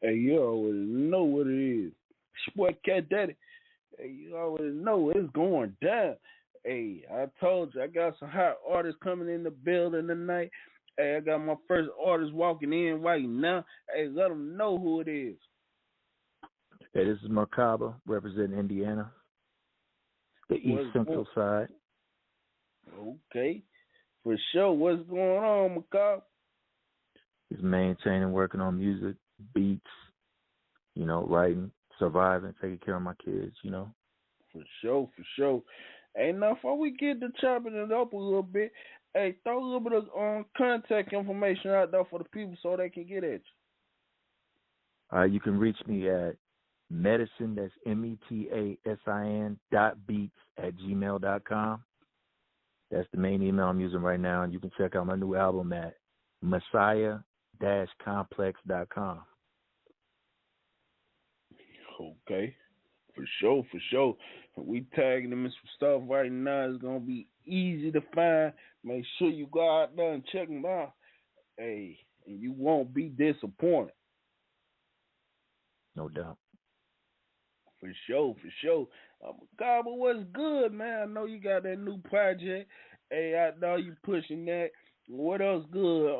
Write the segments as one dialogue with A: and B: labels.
A: Hey, you already know what it is. It's your boy Cat Daddy. Hey, you already know it's going down. Hey, I told you I got some hot artists coming in the building tonight. Hey, I got my first artist walking in right now. Hey, let them know who it is.
B: Hey, this is MRKBH representing Indiana, the East Central side.
A: Okay, for sure. What's going on, McCall?
B: Just maintaining, working on music, beats, writing, surviving, taking care of my kids.
A: For sure, for sure. Hey, now before we get to chopping it up a little bit, hey, throw a little bit of contact information out there for the people so they can get at
B: you. You can reach me at medicine, that's METASIN .beats @gmail.com. That's the main email I'm using right now, and you can check out my new album at Messiah-complex.com.
A: Okay, for sure, for sure. We tagging them in some stuff right now. It's gonna be easy to find. Make sure you go out there and check them out. Hey, and you won't be disappointed.
B: No doubt.
A: For sure, for sure. God, but what's good, man? I know you got that new project. Hey, I know you pushing that. What else good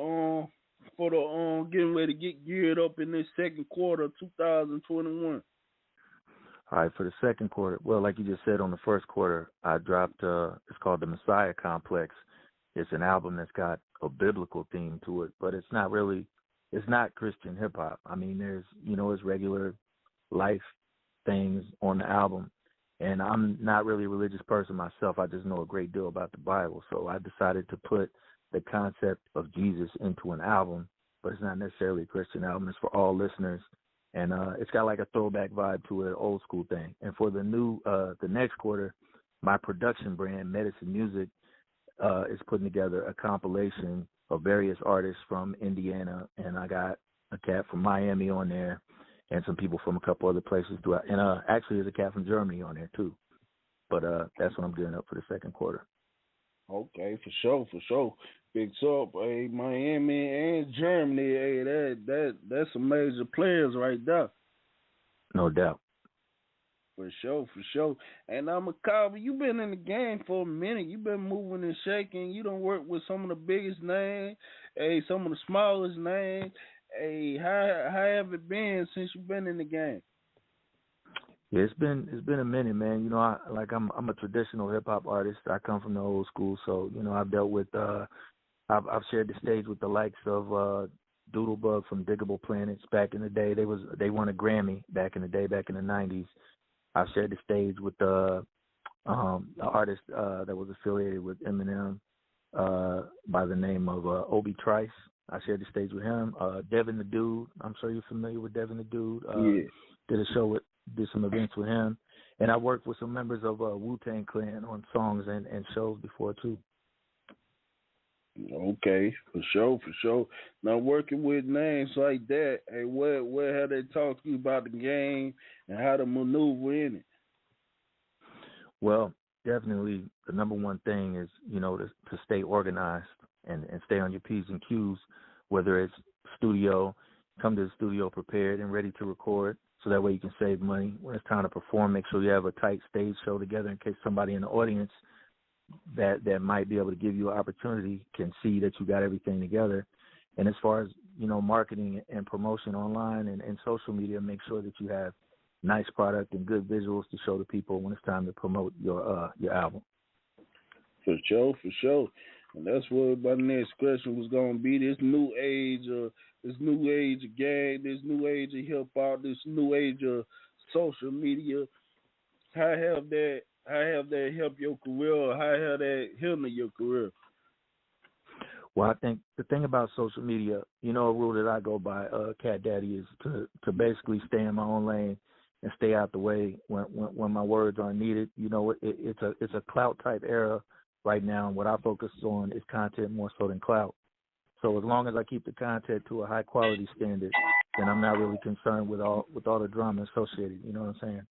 A: for the getting ready to get geared up in this second quarter of 2021?
B: All right, for the second quarter, well, like you just said, on the first quarter, I dropped, it's called the Messiah Complex. It's an album that's got a biblical theme to it, but it's not Christian hip-hop. I mean, there's, it's regular life things on the album, and I'm not really a religious person myself. I just know a great deal about the Bible, so I decided to put the concept of Jesus into an album, but it's not necessarily a Christian album. It's for all listeners. And it's got like a throwback vibe to an old school thing. And for the next quarter, my production brand, Medicine Music, is putting together a compilation of various artists from Indiana. And I got a cat from Miami on there and some people from a couple other places. And actually there's a cat from Germany on there too. But that's what I'm doing up for the second quarter.
A: Okay, for sure, for sure. Big up, hey, Miami and Germany, hey, that's some major players right there.
B: No doubt.
A: For sure, for sure. And I'm a cowboy. You've been in the game for a minute. You've been moving and shaking. You done worked with some of the biggest names, hey, some of the smallest names. Hey, how have it been since you've been in the game?
B: Yeah, it's been a minute, man. I'm a traditional hip hop artist. I come from the old school, so I've dealt with I've shared the stage with the likes of Doodlebug from Diggable Planets back in the day. They won a Grammy back in the day, back in the 90s. I've shared the stage with the artist that was affiliated with Eminem by the name of Obi Trice. I shared the stage with him. Devin the Dude, I'm sure you're familiar with Devin the Dude. Did some events with him. And I worked with some members of Wu-Tang Clan on songs and shows before too.
A: Okay, for sure, for sure. Now working with names like that, hey, where have they talked to you about the game and how to maneuver in it?
B: Well, definitely the number one thing is, to stay organized and stay on your P's and Q's, whether it's studio, come to the studio prepared and ready to record, so that way you can save money. When it's time to perform, make sure you have a tight stage show together in case somebody in the audience that might be able to give you an opportunity can see that you got everything together. And as far as, marketing and promotion online and social media, make sure that you have nice product and good visuals to show the people when it's time to promote your album.
A: For sure, for sure. And that's what my next question was going to be. This new age of gang, this new age of hip hop, this new age of social media. How have that helped your career, or how have that hindered your career?
B: Well, I think the thing about social media, a rule that I go by, Cat Daddy, is to basically stay in my own lane and stay out the way when my words aren't needed. It's a clout type era right now, and what I focus on is content more so than clout. So as long as I keep the content to a high quality standard, then I'm not really concerned with all the drama associated. You know what I'm saying?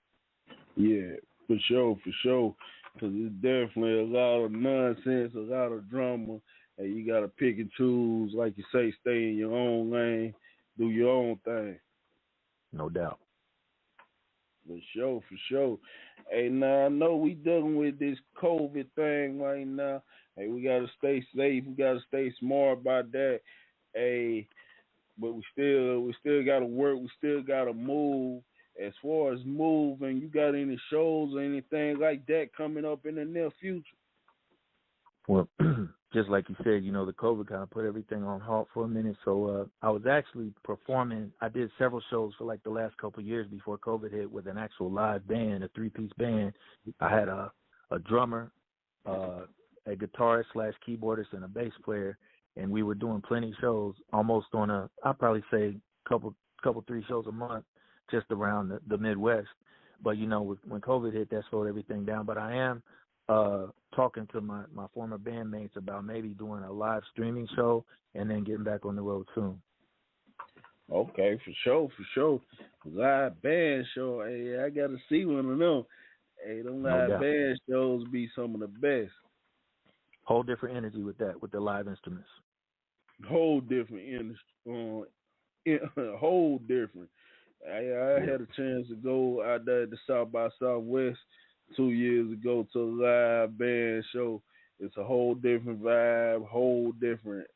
A: Yeah, for sure, for sure. Because it's definitely a lot of nonsense, a lot of drama, and you got to pick and choose, like you say, stay in your own lane, do your own thing.
B: No doubt.
A: For sure. Hey, now I know we dealing with this COVID thing right now. Hey, we gotta stay safe. We gotta stay smart about that. Hey, but we still gotta work. We still gotta move. As far as moving, you got any shows or anything like that coming up in the near future?
B: Well, just like you said, the COVID kind of put everything on halt for a minute. So I was actually performing. I did several shows for like the last couple of years before COVID hit with an actual live band, a 3-piece band. I had a drummer, a guitarist / keyboardist, and a bass player, and we were doing plenty of shows, almost on I'd probably say couple 3 shows a month, just around the Midwest. But when COVID hit, that slowed everything down. But I am talking to my former bandmates about maybe doing a live streaming show and then getting back on the road soon.
A: Okay, for sure. Live band show, hey, I got to see one of them. Hey, them live band shows be some of the best.
B: Whole different energy with that, with the live instruments.
A: Whole different energy. Whole different. I had a chance to go out there to South by Southwest 2 years ago to a live band show. It's a whole different vibe, whole different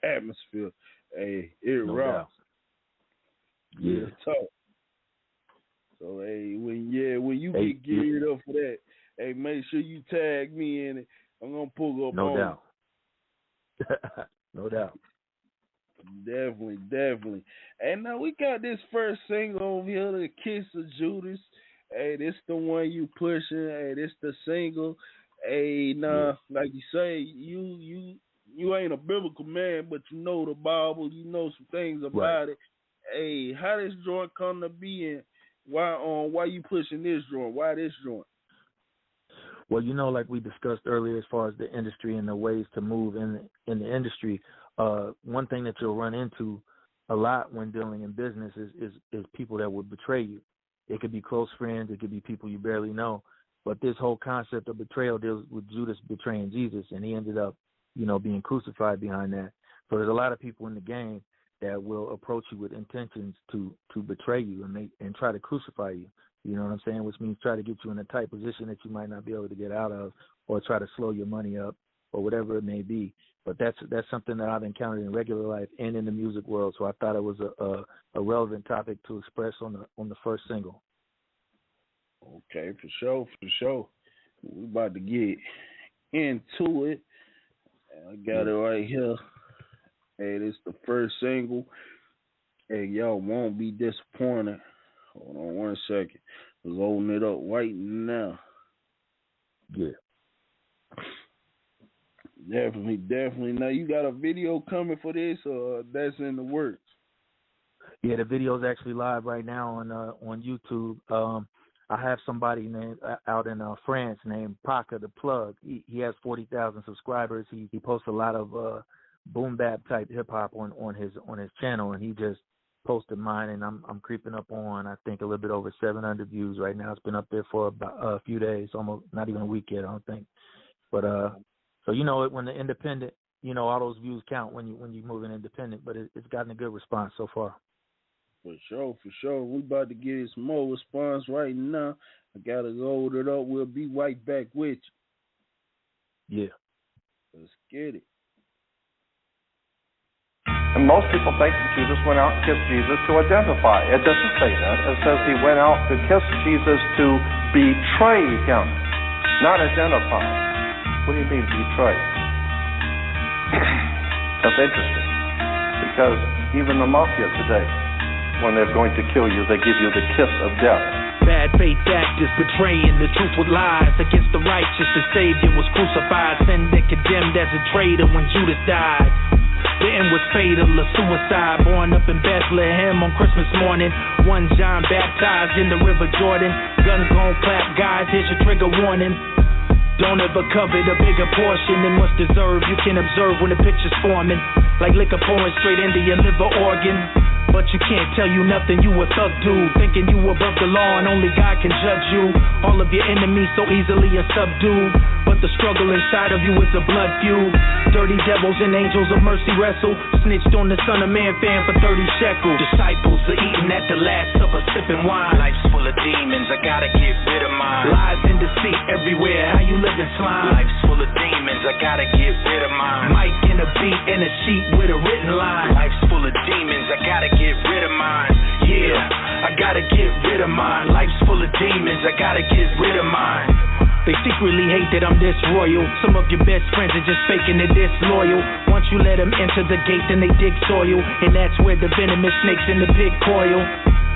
A: atmosphere. Hey, it rocks.
B: Yeah.
A: Talk. So hey, when you get geared up for that, hey, make sure you tag me in it. I'm gonna pull up on.
B: No doubt. No doubt.
A: Definitely. And now we got this first single over here, The Kiss of Judas. Hey, this the one you pushing. Hey, this the single. Hey, now, like you say, you ain't a biblical man, but you know the Bible. You know some things about it. Hey, how this joint come to be, and why you pushing this joint? Why this joint?
B: Well, like we discussed earlier, as far as the industry and the ways to move in the industry, one thing that you'll run into a lot when dealing in business is people that would betray you. It could be close friends, it could be people you barely know, but this whole concept of betrayal deals with Judas betraying Jesus, and he ended up, being crucified behind that. So there's a lot of people in the game that will approach you with intentions to betray you and try to crucify you. You know what I'm saying? Which means try to get you in a tight position that you might not be able to get out of, or try to slow your money up, or whatever it may be. But that's something that I've encountered in regular life and in the music world. So I thought it was a relevant topic to express on the first single.
A: Okay, for sure. We about to get into it. I got it right here. Hey, this is the first single. Hey, y'all won't be disappointed. Hold on 1 second. Loading it up right now.
B: Yeah.
A: Definitely. Now, you got a video coming for this, or that's in the works?
B: Yeah, the video's actually live right now on YouTube. I have somebody named out in France named Paca the Plug. He has 40,000 subscribers. He posts a lot of boom bap type hip hop on his channel, and he just posted mine, and I'm creeping up on, I think, a little bit over 700 views right now. It's been up there for about a few days, almost not even a week yet, I don't think. But so when the independent, all those views count when you move in independent. But it's gotten a good response so far.
A: For sure. We about to get some more response right now. I gotta load it up. We'll be right back with
B: you. Yeah.
A: Let's get it.
C: And most people think that Judas went out and kissed Jesus to identify. It doesn't say that. It says he went out to kiss Jesus to betray him, not identify. What do you mean betray? That's interesting. Because even the mafia today, when they're going to kill you, they give you the kiss of death.
D: Bad faith actors betraying the truth with lies against the righteous. The Savior was crucified, sinned and condemned as a traitor when Judas died. The end was fatal, a suicide, born up in Bethlehem on Christmas morning. 1 John baptized in the River Jordan. Guns gon' clap, guys, here's your trigger warning. Don't ever covet a bigger portion than what's deserved. You can observe when the picture's forming, like liquor pouring straight into your liver organ. But you can't tell you nothing, you a thug dude, thinking you above the law and only God can judge you. All of your enemies so easily are subdued, but the struggle inside of you is a blood feud. Dirty devils and angels of mercy wrestle, snitched on the Son of Man fan for 30 shekels. Disciples of the Last Supper, sipping wine. Life's full of demons, I gotta get rid of mine. Lies and deceit everywhere, how you living, slime? Life's full of demons, I gotta get rid of mine. Mic and a beat and a sheet with a written line. Life's full of demons, I gotta get rid of mine. Yeah, I gotta get rid of mine. Life's full of demons, I gotta get rid of mine. They secretly hate that I'm disloyal. Some of your best friends are just faking they're disloyal. Once you let them enter the gate, then they dig soil. And that's where the venomous snakes in the pig coil.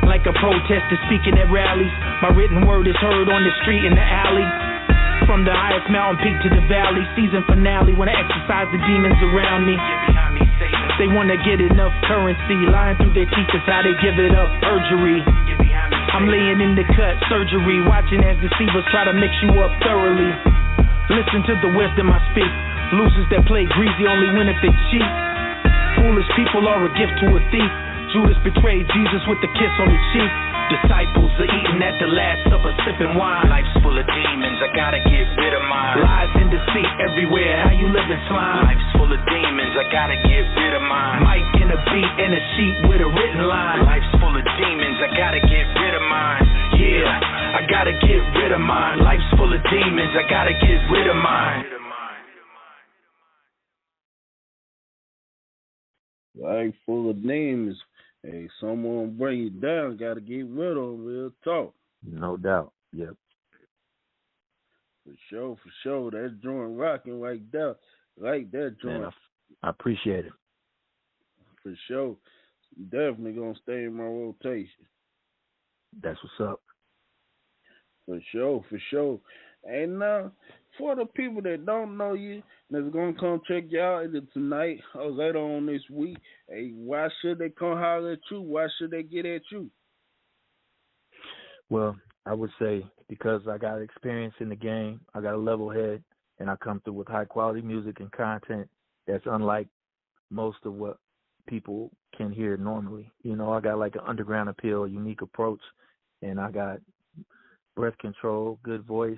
D: Like a protester speaking at rallies, my written word is heard on the street in the alley. From the highest mountain peak to the valley, season finale when I exercise the demons around me. They wanna get enough currency, lying through their teeth is how they give it up, perjury. I'm laying in the cut, surgery, watching as deceivers try to mix you up thoroughly. Listen to the wisdom I speak. Losers that play greasy only win if they cheat. Foolish people are a gift to a thief. Judas betrayed Jesus with a kiss on the cheek. Disciples are eating at the Last Supper, sipping wine. Life's full of demons, I gotta get rid of mine. Lies and deceit everywhere, how you living, slime? Life's full of demons, I gotta get rid of mine. Mic and a beat and a sheet with a written line. Life's full of demons, I gotta get rid of mine. Yeah, I gotta get rid of mine. Life's full of demons, I gotta get rid of mine.
A: Life full of demons. Hey, someone bring you down, gotta get rid of them, real talk.
B: No doubt. Yep.
A: For sure. That joint rocking right there. Like that joint.
B: Man, I appreciate it.
A: For sure. Definitely gonna stay in my rotation.
B: That's what's up.
A: For sure. And for the people that don't know you, that's gonna come check you out either tonight or later on this week, hey, why should they come holler at you? Why should they get at you?
B: Well, I would say because I got experience in the game, I got a level head, and I come through with high quality music and content that's unlike most of what people can hear normally. You know, I got like an underground appeal, unique approach, and I got breath control, good voice,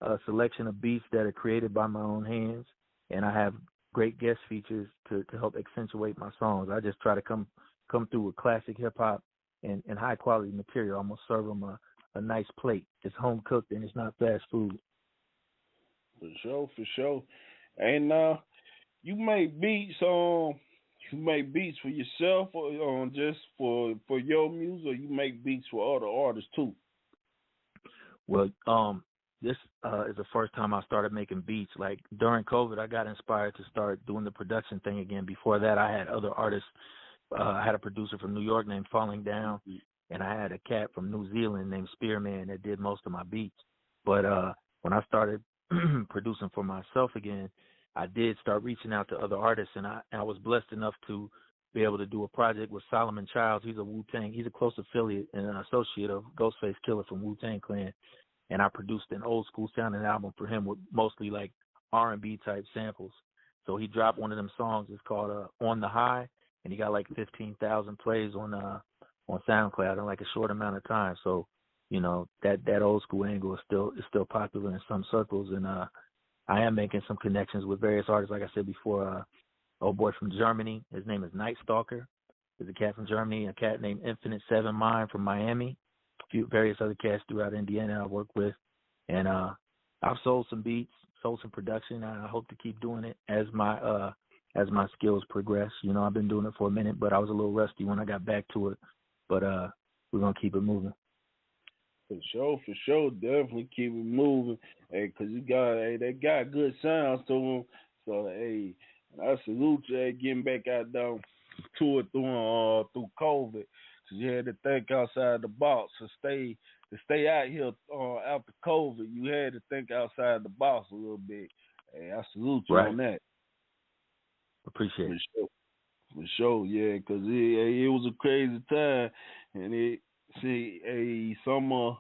B: a selection of beats that are created by my own hands, and I have great guest features to help accentuate my songs. I just try to come through with classic hip-hop and high-quality material. I'm going to serve them a nice plate. It's home-cooked, and it's not fast food.
A: For sure. And you make beats for yourself or just for your music, or you make beats for other artists too?
B: Well, this is the first time I started making beats. Like during COVID, I got inspired to start doing the production thing again. Before that, I had other artists. I had a producer from New York named Falling Down, and I had a cat from New Zealand named Spearman that did most of my beats. But when I started producing for myself again, I did start reaching out to other artists, and I was blessed enough to be able to do a project with Solomon Childs. He's a Wu-Tang. He's a close affiliate and an associate of Ghostface Killer from Wu-Tang Clan. And I produced an old school sounding album for him with mostly like R&B type samples. So he dropped one of them songs. It's called On the High, and he got like 15,000 plays on SoundCloud in like a short amount of time. So, you know, that old school angle is still popular in some circles. And I am making some connections with various artists. Like I said before, old boy from Germany, his name is Night Stalker. There's a cat from Germany, a cat named Infinite Seven Mind from Miami. Various other cats throughout Indiana I work with, and I've sold some beats, sold some production. I hope to keep doing it as my skills progress. You know, I've been doing it for a minute, but I was a little rusty when I got back to it. But we're gonna keep it moving.
A: For sure, definitely keep it moving. Hey, cause they got good sounds to them. So hey, I salute you. Hey, getting back out down to it through COVID. You had to think outside the box to stay out here after COVID. You had to think outside the box a little bit. Hey, I salute you on that.
B: Appreciate it.
A: For sure, yeah, because it was a crazy time, and some of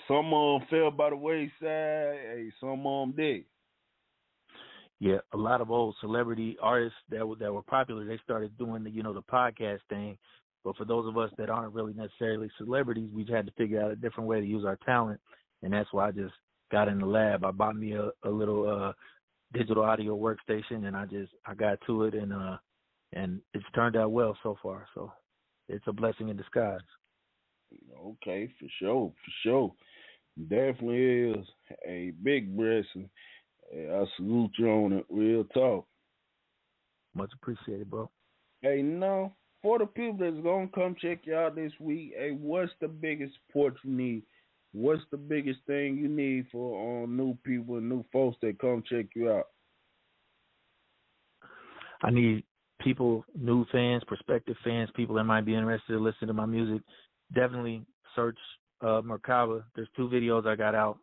A: them fell by the wayside. Hey, some of them did.
B: Yeah, a lot of old celebrity artists that were popular, they started doing the podcast thing. But for those of us that aren't really necessarily celebrities, we've had to figure out a different way to use our talent, and that's why I just got in the lab. I bought me a little digital audio workstation, and I got to it, and it's turned out well so far. So it's a blessing in disguise.
A: Okay, for sure, for sure. Definitely is a big blessing. Hey, I salute you on it. Real talk.
B: Much appreciated, bro.
A: Hey, no, for the people that's gonna come check you out this week, hey, what's the biggest support you need? What's the biggest thing you need for new people and new folks that come check you out?
B: I need people, new fans, prospective fans, people that might be interested to listen to my music. Definitely search Merkaba. There's 2 videos I got out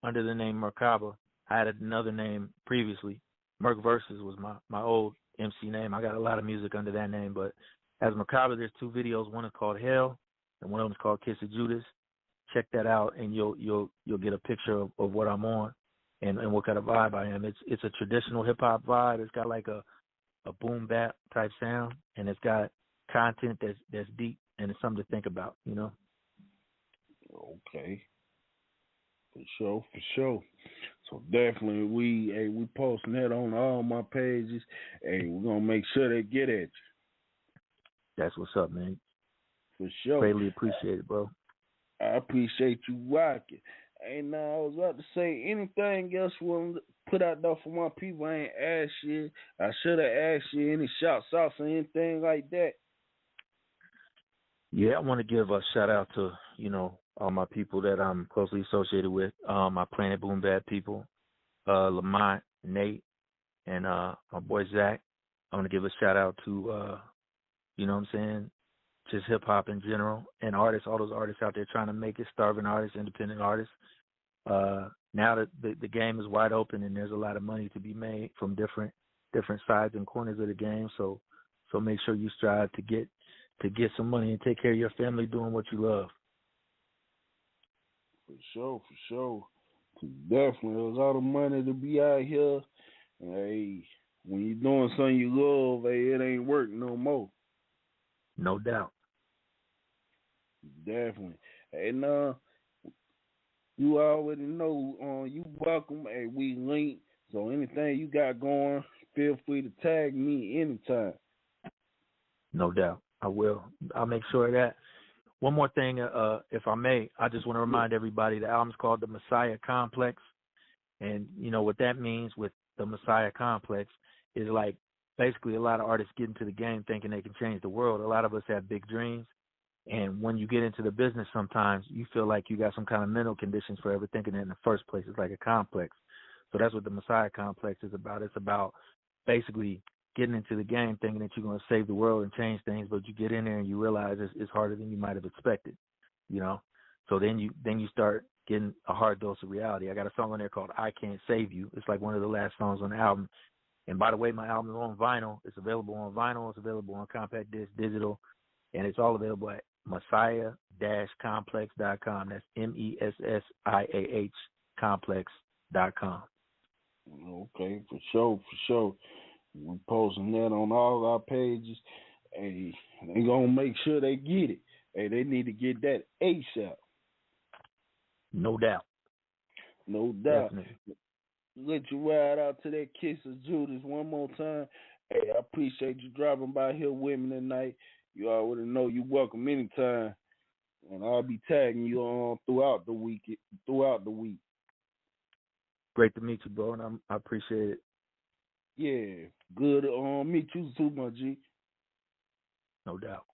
B: under the name Merkaba. I had another name previously. Merk Versus was my old MC name. I got a lot of music under that name, but as Merkaba, there's 2 videos. One is called Hell, and one of them is called Kiss of Judas. Check that out, and you'll get a picture of what I'm on and what kind of vibe I am. It's a traditional hip hop vibe. It's got like a boom bap type sound, and it's got content that's deep, and it's something to think about, you know.
A: Okay, for sure, for sure. So definitely we posting that on all my pages. Hey, we're gonna make sure they get at you.
B: That's what's up, man.
A: For sure.
B: Greatly appreciate it, bro.
A: I appreciate you rocking. And I was about to say anything else you want to put out there for my people. I ain't asked you. I should have asked you any shouts outs or anything like that.
B: Yeah, I want to give a shout out to, all my people that I'm closely associated with, my Planet Boom Bad people, Lamont, Nate, and my boy Zach. I want to give a shout out to, you know what I'm saying, just hip hop in general, and artists, all those artists out there trying to make it, starving artists, independent artists. Now that the game is wide open and there's a lot of money to be made from different sides and corners of the game, so make sure you strive to get some money and take care of your family doing what you love.
A: For sure, for sure. Definitely, there's a lot of money to be out here. And, hey, when you're doing something you love, hey, it ain't work no more.
B: No doubt.
A: Definitely. And you already know, you welcome. Hey, we link. So anything you got going, feel free to tag me anytime.
B: No doubt. I will. I'll make sure of that. One more thing, if I may, I just want to remind everybody the album's called The Messiah Complex. And, what that means with The Messiah Complex is like basically a lot of artists get into the game thinking they can change the world. A lot of us have big dreams. And when you get into the business, sometimes you feel like you got some kind of mental conditions for ever thinking it in the first place. It's like a complex. So that's what the Messiah Complex is about. It's about basically getting into the game thinking that you're going to save the world and change things, but you get in there and you realize it's harder than you might have expected, So then you start getting a hard dose of reality. I got a song on there called I Can't Save You. It's like one of the last songs on the album. And by the way, my album is on vinyl. It's available on vinyl. It's available on compact disc, digital, and it's all available at Messiah-complex.com. That's MESSIAH complex.com.
A: Okay, for sure. We're posting that on all our pages. Hey, they gonna make sure they get it. Hey, they need to get that ASAP.
B: No doubt.
A: No doubt.
B: Definitely.
A: Let you ride out to that Kiss of Judas one more time. Hey, I appreciate you dropping by here with me tonight. You already know you welcome anytime, and I'll be tagging you on throughout the week.
B: Great to meet you, bro, and I appreciate it.
A: Yeah, good. Meet you too, my G.
B: No doubt.